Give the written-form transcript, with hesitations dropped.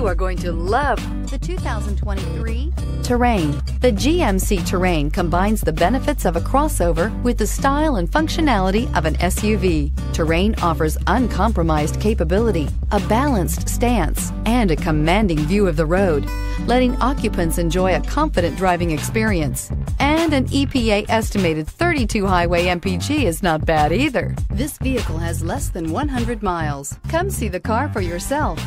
You are going to love the 2023 Terrain. The GMC Terrain combines the benefits of a crossover with the style and functionality of an SUV. Terrain offers uncompromised capability, a balanced stance, and a commanding view of the road, letting occupants enjoy a confident driving experience. And an EPA estimated 32 highway MPG is not bad either. This vehicle has less than 100 miles. Come see the car for yourself.